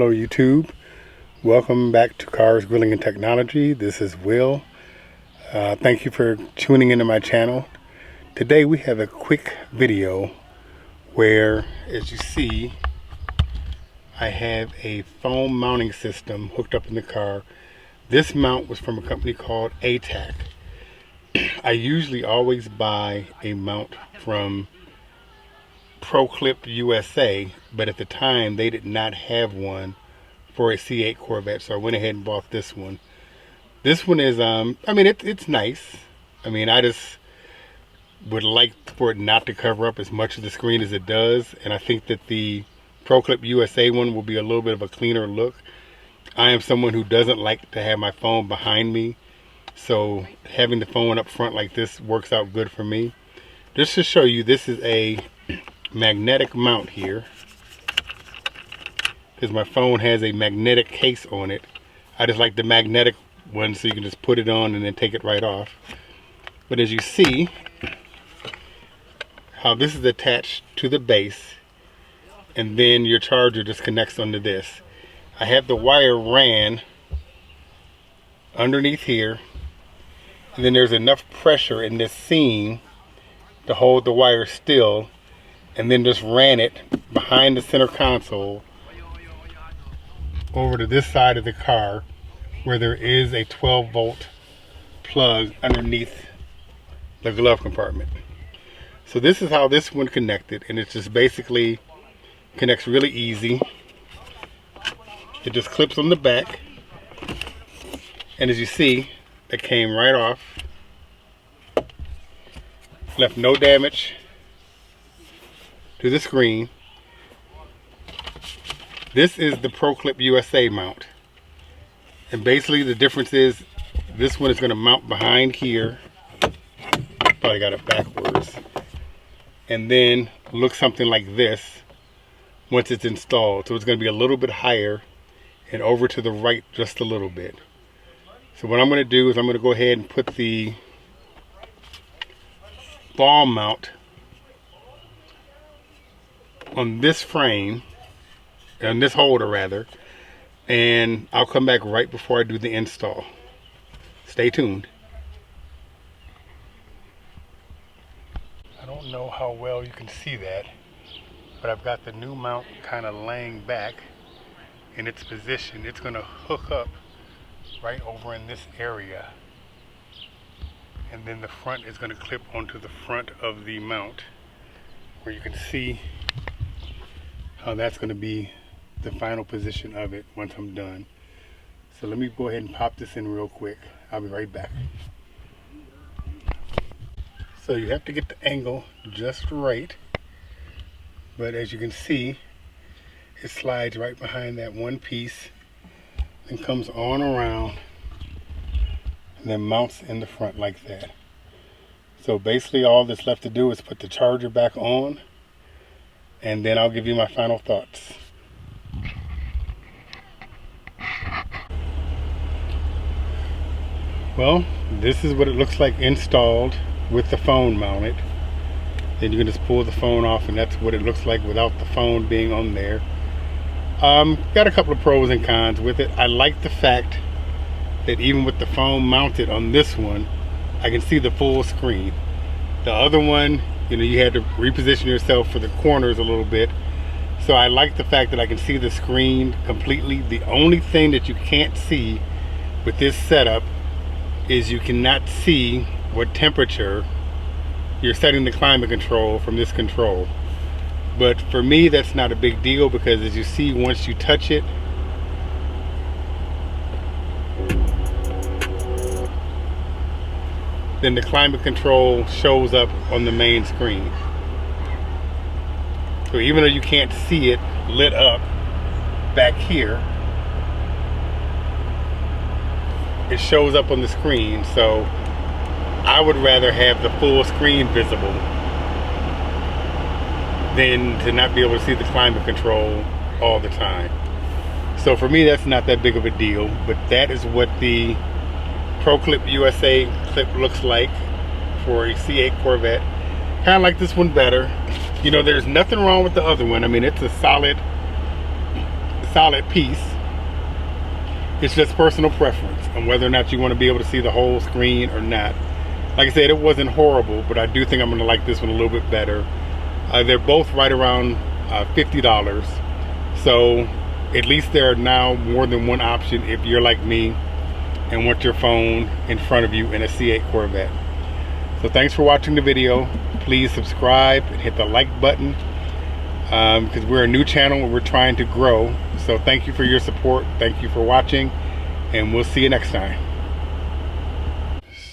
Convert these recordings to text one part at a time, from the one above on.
Hello YouTube, welcome back to Cars, Grilling and Technology. This is Will. Thank you for tuning into my channel. Today we have a quick video where, as you see, I have a foam mounting system hooked up in the car. This mount was from a company called Intall. I usually always buy a mount from Proclip USA, but at the time they did not have one for a C8 Corvette, so I went ahead and bought this one. This one is it's nice. I just would like for it not to cover up as much of the screen as it does, and I think that the Proclip USA one will be a little bit of a cleaner look. I am someone who doesn't like to have my phone behind me, so having the phone up front like this works out good for me. Just to show you, this is a magnetic mount here, because my phone has a magnetic case on it. I just like the magnetic one so you can just put it on and then take it right off. But as you see how this is attached to the base, and then your charger just connects onto this. I have the wire ran underneath here, and then there's enough pressure in this seam to hold the wire still, and then just ran it behind the center console over to this side of the car where there is a 12-volt plug underneath the glove compartment. So this is how this one connected, and it just basically connects really easy. It just clips on the back, and as you see, it came right off. Left no damage to the screen. This is the Proclip USA mount, and basically the difference is this one is going to mount behind here. Probably got it backwards, and then look something like this once it's installed. So it's going to be a little bit higher and over to the right just a little bit. So what I'm going to do is I'm going to go ahead and put the ball mount on this frame, on this holder rather, and I'll come back right before I do the install. Stay tuned. I don't know how well you can see that, but I've got the new mount kind of laying back in its position. It's going to hook up right over in this area, and then the front is going to clip onto the front of the mount, where you can see how that's going to be the final position of it once I'm done. So let me go ahead and pop this in real quick. I'll be right back. So you have to get the angle just right, but as you can see, it slides right behind that one piece and comes on around and then mounts in the front like that. So basically all that's left to do is put the charger back on, and then I'll give you my final thoughts. Well, this is what it looks like installed with the phone mounted. Then you can just pull the phone off, and that's what it looks like without the phone being on there. Got a couple of pros and cons with it. I like the fact that even with the phone mounted on this one, I can see the full screen. The other one, you had to reposition yourself for the corners a little bit. So I like the fact that I can see the screen completely. The only thing that you can't see with this setup is you cannot see what temperature you're setting the climate control from this control. But for me, that's not a big deal, because as you see, once you touch it, then the climate control shows up on the main screen. So even though you can't see it lit up back here, it shows up on the screen. So I would rather have the full screen visible than to not be able to see the climate control all the time. So for me, that's not that big of a deal, but that is what the Proclip USA clip looks like for a C8 Corvette. Kind of like this one better. There's nothing wrong with the other one. It's a solid solid piece. It's just personal preference on whether or not you want to be able to see the whole screen or not. Like I said, it wasn't horrible, but I do think I'm going to like this one a little bit better. They're both right around $50. So at least there are now more than one option if you're like me and want your phone in front of you in a C8 Corvette. So thanks for watching the video. Please subscribe and hit the like button because we're a new channel and we're trying to grow. So thank you for your support. Thank you for watching, and we'll see you next time.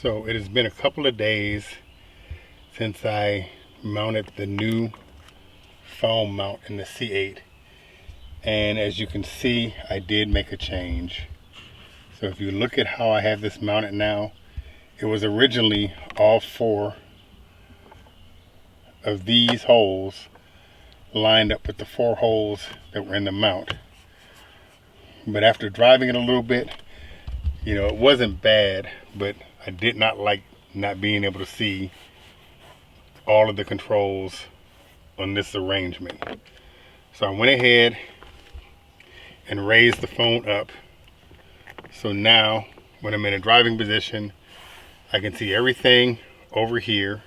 So it has been a couple of days since I mounted the new phone mount in the C8, and as you can see, I did make a change. So if you look at how I have this mounted now, it was originally all 4 of these holes lined up with the 4 holes that were in the mount. But after driving it a little bit, you know, it wasn't bad, but I did not like not being able to see all of the controls on this arrangement. So I went ahead and raised the phone up. So now when I'm in a driving position, I can see everything over here,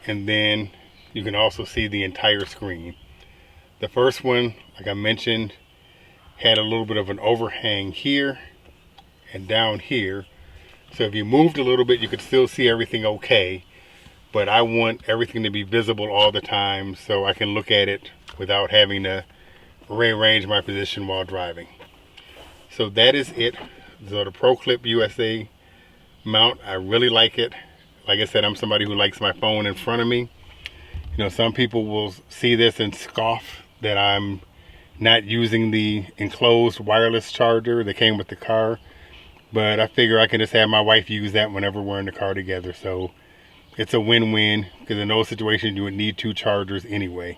and then you can also see the entire screen. The first one, like I mentioned, had a little bit of an overhang here and down here. So if you moved a little bit, you could still see everything okay, but I want everything to be visible all the time so I can look at it without having to rearrange my position while driving. So that is it. So the Proclip USA mount, I really like it. Like I said, I'm somebody who likes my phone in front of me. You know, some people will see this and scoff that I'm not using the enclosed wireless charger that came with the car, but I figure I can just have my wife use that whenever we're in the car together. So it's a win-win, because in those situations you would need 2 chargers anyway.